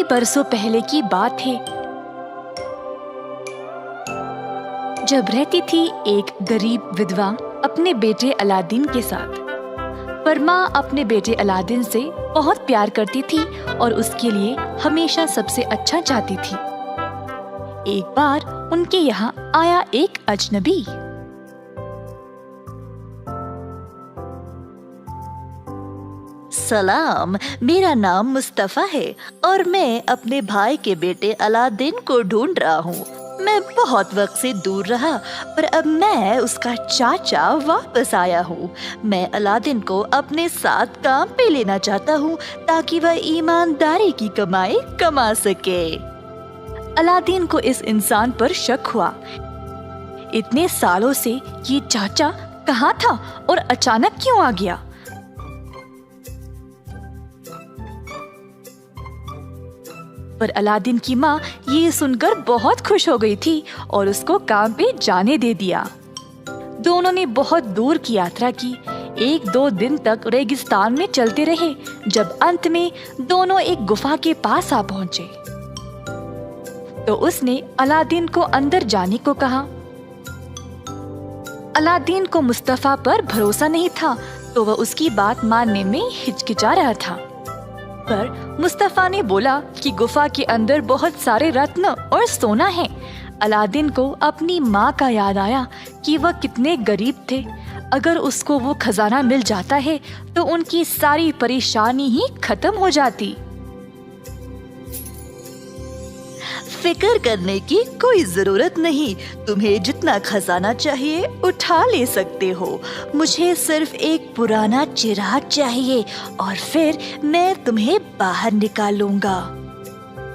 बरसों पहले की बात है, जब रहती थी एक गरीब विधवा अपने बेटे अलादीन के साथ। पर माँ अपने बेटे अलादीन से बहुत प्यार करती थी और उसके लिए हमेशा सबसे अच्छा चाहती थी। एक बार उनके यहाँ आया एक अजनबी। सलाम, मेरा नाम मुस्तफा है और मैं अपने भाई के बेटे अलादीन को ढूंढ रहा हूँ। मैं बहुत वक्त से दूर रहा, पर अब मैं उसका चाचा वापस आया हूँ। मैं अलादीन को अपने साथ काम पे लेना चाहता हूँ ताकि वह ईमानदारी की कमाई कमा सके। अलादीन को इस इंसान पर शक हुआ। इतने सालों से ये चाचा कहाँ था और अचानक क्यों आ गया? पर अलादीन की माँ ये सुनकर बहुत खुश हो गई थी और उसको काम पे जाने दे दिया। दोनों ने बहुत दूर की यात्रा की। 1-2 दिन तक रेगिस्तान में चलते रहे, जब अंत में दोनों एक गुफा के पास आ पहुंचे तो उसने अलादीन को अंदर जाने को कहा। अलादीन को मुस्तफा पर भरोसा नहीं था तो वह उसकी बात मानने में हिचकिचा रहा था। पर मुस्तफा ने बोला कि गुफा के अंदर बहुत सारे रत्न और सोना है। अलादीन को अपनी माँ का याद आया कि वह कितने गरीब थे। अगर उसको वो खजाना मिल जाता है तो उनकी सारी परेशानी ही खत्म हो जाती। फिक्र करने की कोई जरूरत नहीं, तुम्हें जितना खजाना चाहिए उठा ले सकते हो। मुझे सिर्फ एक पुराना चिराग चाहिए और फिर मैं तुम्हें बाहर निकालूंगा।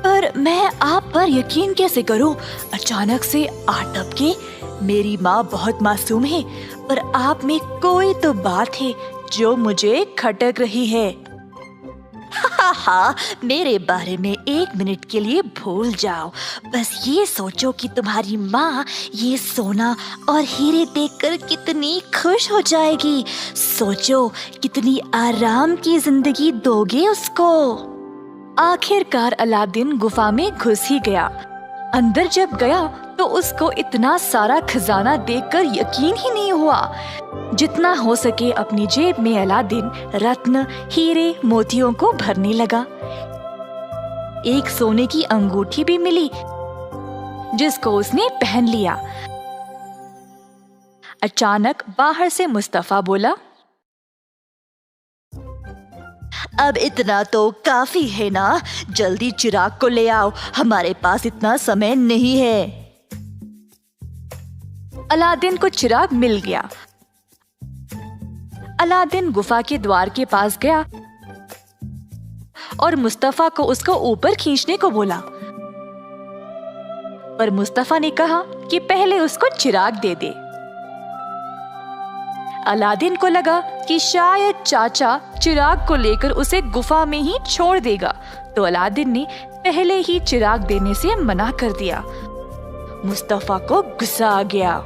पर मैं आप पर यकीन कैसे करूं? अचानक से आ टपके। मेरी माँ बहुत मासूम है, पर आप में कोई तो बात है जो मुझे खटक रही है। हाँ, मेरे बारे में 1 मिनट के लिए भूल जाओ। बस ये सोचो कि तुम्हारी माँ ये सोना और हीरे देखकर कितनी खुश हो जाएगी। सोचो कितनी आराम की जिंदगी दोगे उसको। आखिरकार अलादीन गुफा में घुस ही गया। अंदर जब गया तो उसको इतना सारा खजाना देखकर यकीन ही नहीं हुआ। जितना हो सके अपनी जेब में अलादीन रत्न, हीरे, मोतियों को भरने लगा। एक सोने की अंगूठी भी मिली जिसको उसने पहन लिया। अचानक बाहर से मुस्तफा बोला, अब इतना तो काफी है ना, जल्दी चिराग को ले आओ, हमारे पास इतना समय नहीं है। अलादीन को चिराग मिल गया। अलादीन गुफा के द्वार के पास गया और मुस्तफा को उसको ऊपर खींचने को बोला। पर मुस्तफा ने कहा कि पहले उसको चिराग दे दे। अलादीन को लगा कि शायद चाचा चिराग को लेकर उसे गुफा में ही छोड़ देगा, तो अलादीन ने पहले ही चिराग देने से मना कर दिया। मुस्तफा को गुस्सा आ गया।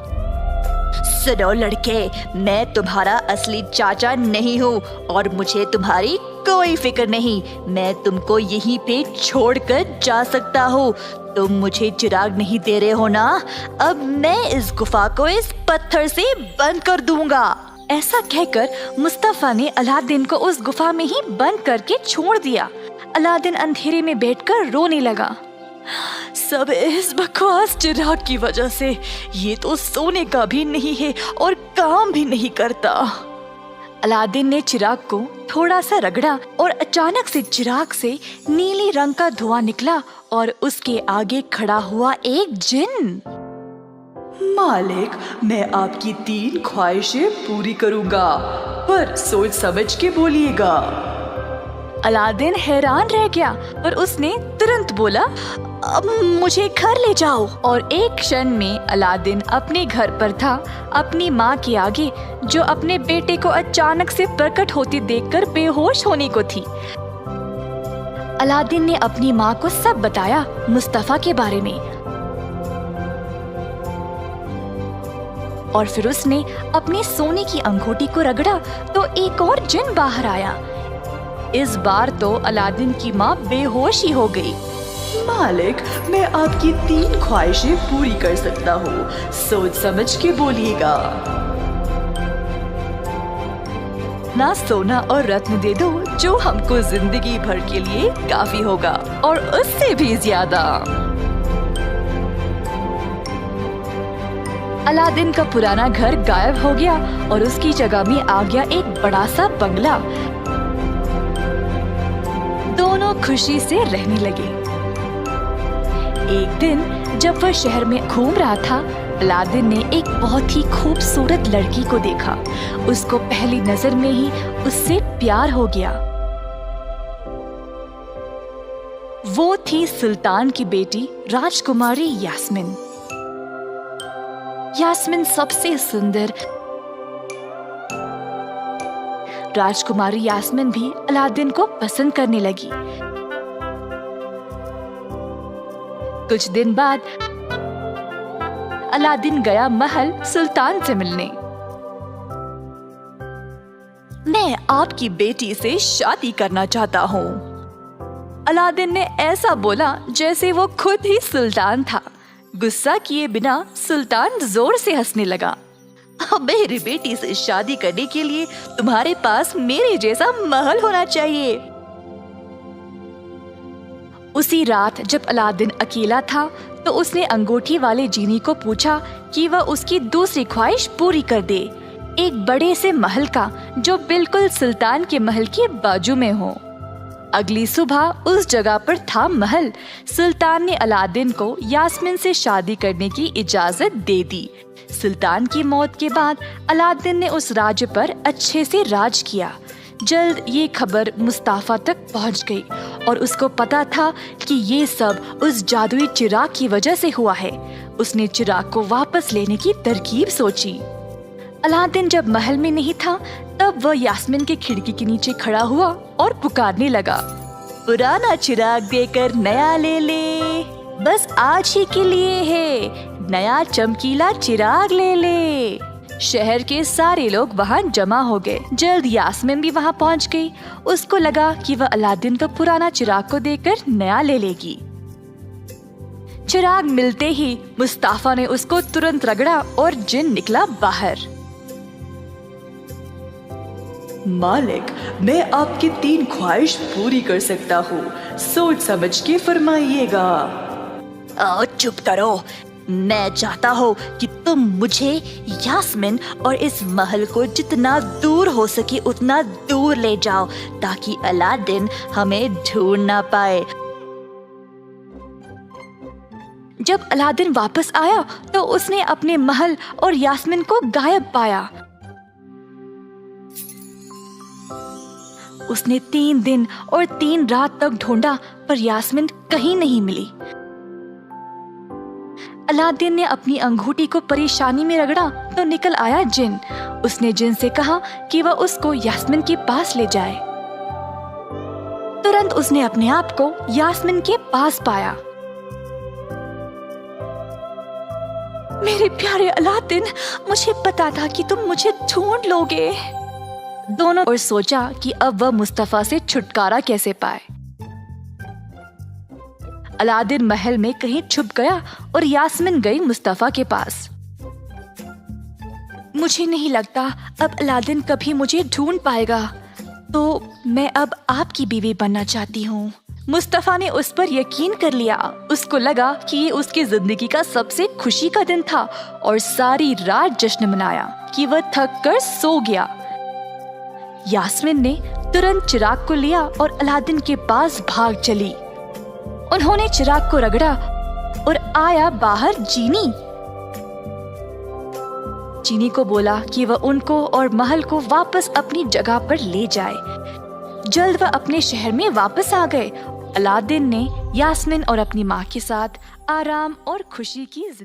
सुनो लड़के, मैं तुम्हारा असली चाचा नहीं हूँ और मुझे तुम्हारी कोई फिक्र नहीं। मैं तुमको यहीं पे छोड़कर जा सकता हूँ। तुम मुझे चिराग नहीं दे रहे हो ना? अब मैं इस गुफा को इस पत्थर से बंद कर दूंगा। ऐसा कहकर मुस्तफा ने अलादीन को उस गुफा में ही बंद करके छोड़ दिया। अलादीन अंधेरे में बैठकर रोने लगा। सब इस बकवास चिराग की वजह से। ये तो सोने का भी नहीं है और काम भी नहीं करता। अलादीन ने चिराग को थोड़ा सा रगड़ा और अचानक से चिराग से नीले रंग का धुआं निकला और उसके आगे खड़ा हुआ एक जिन। मालिक, मैं आपकी 3 ख्वाहिशें पूरी करूंगा, पर सोच समझ के बोलिएगा। अलादीन हैरान रह गया और उसने तुरंत बोला, अब मुझे घर ले जाओ। और एक क्षण में अलादीन अपने घर पर था, अपनी माँ के आगे, जो अपने बेटे को अचानक से प्रकट होते देखकर बेहोश होने को थी। अलादीन ने अपनी माँ को सब बताया मुस्तफा के बारे में। और फिर उसने अपनी सोने की अंगूठी को रगड़ा तो एक और जिन बाहर आया। इस बार तो अलादीन की माँ बेहोश ही हो गई। मालिक, मैं आपकी 3 ख्वाहिशें पूरी कर सकता हूँ, सोच समझ के बोलिएगा। ना सोना और रत्न दे दो जो हमको जिंदगी भर के लिए काफी होगा और उससे भी ज्यादा। अलादीन का पुराना घर गायब हो गया और उसकी जगह में आ गया एक बड़ा सा बंगला। दोनों खुशी से रहने लगे। एक दिन जब वह शहर में घूम रहा था, अलादीन ने एक बहुत ही खूबसूरत लड़की को देखा। उसको पहली नजर में ही उससे प्यार हो गया। वो थी सुल्तान की बेटी राजकुमारी यास्मीन। यास्मीन सबसे सुंदर। राजकुमारी यास्मीन भी अलादीन को पसंद करने लगी। कुछ दिन बाद अलादीन गया महल सुल्तान से मिलने। मैं आपकी बेटी से शादी करना चाहता हूँ। अलादीन ने ऐसा बोला जैसे वो खुद ही सुल्तान था। गुस्सा किए बिना सुल्तान जोर से हंसने लगा। मेरी बेटी से शादी करने के लिए तुम्हारे पास मेरे जैसा महल होना चाहिए। उसी रात जब अलादीन अकेला था तो उसने अंगूठी वाले जीनी को पूछा कि वह उसकी दूसरी ख्वाहिश पूरी कर दे, एक बड़े से महल का जो बिल्कुल सुल्तान के महल के बाजू में हो। अगली सुबह उस जगह पर था महल। सुल्तान ने अलादीन को यास्मीन से शादी करने की इजाजत दे दी। सुल्तान की मौत के बाद अलादीन ने उस राज्य पर अच्छे से राज किया। जल्द ये खबर मुस्ताफा तक पहुंच गई और उसको पता था कि ये सब उस जादुई चिराग की वजह से हुआ है। उसने चिराग को वापस लेने की तरकीब सोची। अलादीन जब महल में नहीं था तब वह यास्मीन के खिड़की के नीचे खड़ा हुआ और पुकारने लगा, पुराना चिराग देकर नया ले ले, बस आज ही के लिए है, नया चमकीला चिराग ले ले। शहर के सारे लोग वहाँ जमा हो गए। जल्द यास्मीन भी वहाँ पहुँच गई। उसको लगा कि वह अलादीन को पुराना चिराग को देकर नया ले लेगी। चिराग मिलते ही मुस्ताफा ने उसको तुरंत रगड़ा और जिन निकला बाहर। मालिक, मैं आपकी 3 ख्वाहिश पूरी कर सकता हूँ, सोच समझ के फरमाइएगा। चुप करो। मैं चाहता हूँ कि तुम मुझे, यास्मीन और इस महल को जितना दूर हो सके उतना दूर ले जाओ ताकि अलादीन हमें ढूंढ ना पाए। जब अलादीन वापस आया तो उसने अपने महल और यास्मीन को गायब पाया। उसने 3 दिन और 3 रात तक ढूंढा पर यास्मीन कहीं नहीं मिली। अलादीन ने अपनी अंगूठी को परेशानी में रगड़ा तो निकल आया जिन। उसने जिन से कहा कि वह उसको यास्मीन के पास ले जाए। तुरंत उसने अपने आप को यास्मीन के पास पाया। मेरे प्यारे अलादीन, मुझे पता था कि तुम मुझे ढूंढ लोगे। दोनों और सोचा कि अब वह मुस्तफा से छुटकारा कैसे पाए। अलादीन महल में कहीं छुप गया और यास्मीन गई मुस्तफा के पास। मुझे नहीं लगता अब अलादीन कभी मुझे ढूंढ पाएगा, तो मैं अब आपकी बीवी बनना चाहती हूँ। मुस्तफा ने उस पर यकीन कर लिया। उसको लगा कि ये उसकी जिंदगी का सबसे खुशी का दिन था और सारी रात जश्न मनाया कि वह थक कर सो गया। यास्मीन ने तुरंत चिराग को लिया और अलादीन के पास भाग चली। उन्होंने चिराग को रगड़ा और आया बाहर जीनी। जीनी को बोला कि वह उनको और महल को वापस अपनी जगह पर ले जाए। जल्द वह अपने शहर में वापस आ गए। अलादीन ने यास्मीन और अपनी माँ के साथ आराम और खुशी की जिंदगी